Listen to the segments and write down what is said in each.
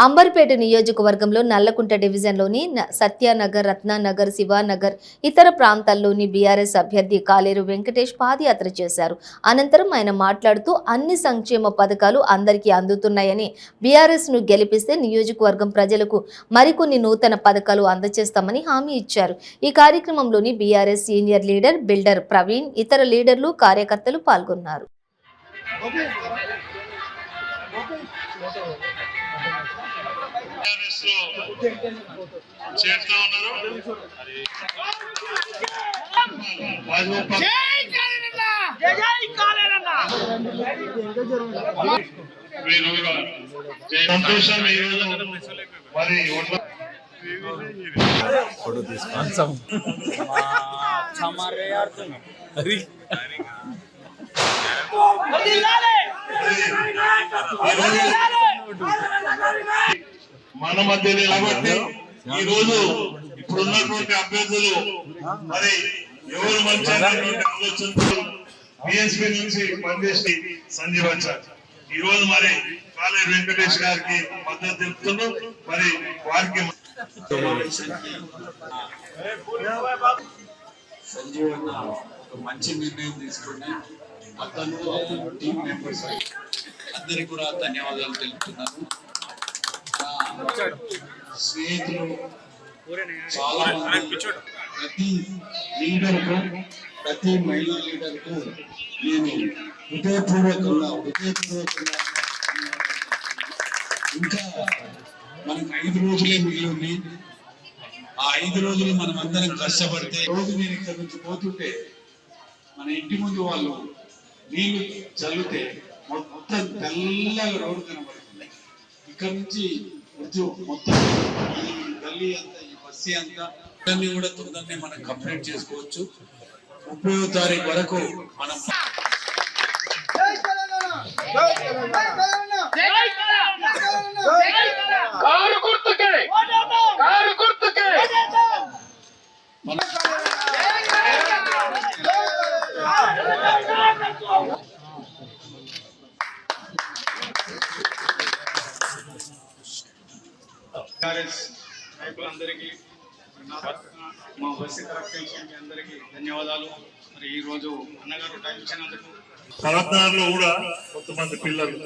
అంబర్పేట నియోజకవర్గంలో నల్లకుంట డివిజన్లోని సత్యానగర్, రత్నానగర్, శివానగర్, ఇతర ప్రాంతాల్లోని బీఆర్ఎస్ అభ్యర్థి కాలేరు వెంకటేష్ పాదయాత్ర చేశారు. అనంతరం ఆయన మాట్లాడుతూ అన్ని సంక్షేమ పథకాలు అందరికీ అందుతున్నాయని, బీఆర్ఎస్ను గెలిపిస్తే నియోజకవర్గం ప్రజలకు మరికొన్ని నూతన పథకాలు అందజేస్తామని హామీ ఇచ్చారు. ఈ కార్యక్రమంలోని BRS senior leader builder Praveen, ఇతర లీడర్లు, కార్యకర్తలు పాల్గొన్నారు. చేస్తూ ఉన్నారు. సంతోషం ఈరోజు మరి మన మధ్యనే కాబట్టి ఈ రోజు ఇప్పుడున్నటువంటి అభ్యర్థులు మరి ఎవరు మంచి ఆలోచనతో బిఎస్పీ నుంచి పనిచేసి సంజీవించారు. ఈ రోజు మరి కాలేరు వెంకటేష్ గారికి మద్దతు తెలుపుతూ మరి వారికి సంజీవన్న ఒక మంచి నిర్ణయం తీసుకుని అతను టీం మెంబర్స్ అందరికి కూడా ధన్యవాదాలు తెలుపుతున్నాను. స్నేహితులు చాలా మంది, ప్రతి లీడర్ కు, ప్రతి మహిళా లీడర్ కు నేను హృదయపూర్వకంగా ఇంకా మనకు 5 రోజులే మిగిలి, ఆ 5 రోజులు మనం అందరం కష్టపడితే, రోజు నేను ఇక్కడ నుంచి పోతుంటే మన ఇంటి ముందు వాళ్ళు నీళ్లు చల్లితే మొత్తం తెల్లగా రోడ్డు కనబడుతుంది. ఇక్కడ నుంచి మొత్తం ఈ గల్లీ అంతా, ఈ బస్సీ అంతా అన్ని కూడా తొందరనే మనం కంప్లీట్ చేసుకోవచ్చు. 30వ తారీఖు వరకు మనం నాయకులందరికీ, మా బస్సు కరప్షన్ అందరికీ ధన్యవాదాలు. మరి ఈ రోజు అన్నగారు టైం ఇచ్చినందుకు. సరత్నాల్లో కూడా కొంతమంది పిల్లలు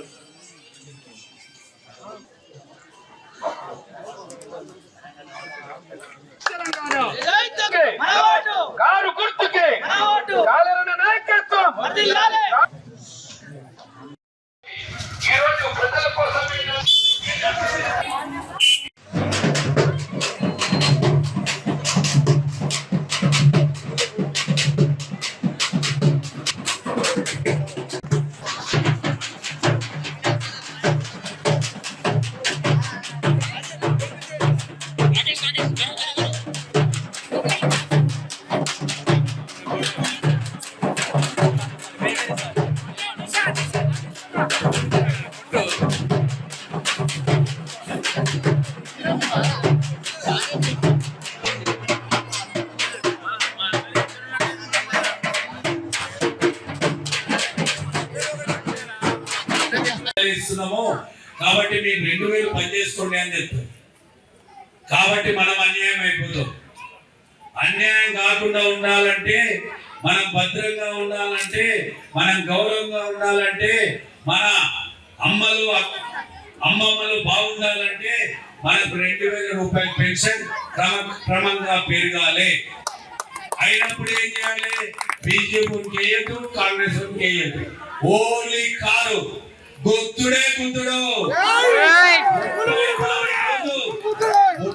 కారు గుర్తుకే కాలేరు నాయకత్వం. ఈరోజు ప్రజల కోసం ఇస్తున్నాము కాబట్టి మీరు 2000 పని చేసుకోండి అని చెప్తారు. కాబట్టి మనం అన్యాయం అయిపోతాం. అన్యాయం కాకుండా ఉండాలంటే, మనం భద్రంగా ఉండాలంటే, మనం గౌరవంగా ఉండాలంటే, మన అమ్మమ్మలు బాగుండాలంటే మనకు 2000 రూపాయల పెన్షన్ క్రమంగా పెరగాలి. అయినప్పుడు ఏం చేయాలి? బీజేపీకి వేయద్దు, కాంగ్రెస్ వేయద్దు, ఓన్లీ కారు గుర్తుడే గుర్తుడు.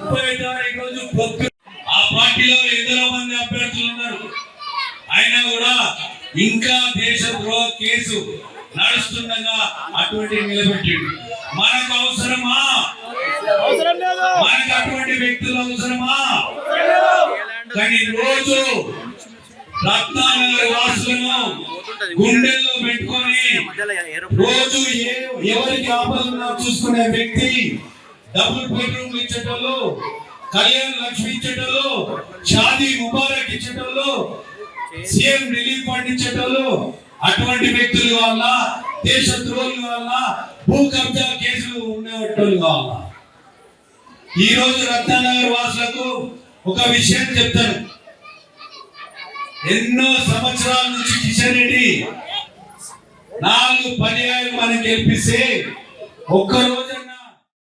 30 తారీఖు రోజు ఆ పార్టీలో ఎందరో మంది అభ్యర్థులు ఉన్నారు. అయినా కూడా ఇంకా దేశద్రోహ కేసు నడుస్తుండగా అటువంటి నిలబెట్టిండు. మనకు అవసరమా? మనకు అటువంటి వ్యక్తులు అవసరమా? కానీ రోజు రత్నానగర్ వాసులను గుండెల్లో పెట్టుకొని రోజు ఎవరికి ఆపదన్నా చూసుకునే వ్యక్తి, డబుల్ బెడ్రూమ్ ఇచ్చేటోళ్ళు, కళ్యాణ లక్ష్మి ఇచ్చేటోళ్ళు, షాదీ ముబారక్ ఇచ్చేటోళ్ళు, సీఎం రిలీఫ్ ఫండ్ ఇచ్చేటోళ్ళు, అటువంటి వ్యక్తులు కావాలా? దేశద్రోహులు కావాలా? భూ కబ్జా కేసులు ఉండేటోళ్ళు కావాలా? ఈ రోజు రత్నానగర్ వాసులకు ఒక విషయం చెప్తాను. ఎన్నో సంవత్సరాల నుంచి కిషన్ రెడ్డి 4 పర్యాయాలు మనం గెలిపిస్తే ఒక్క రోజు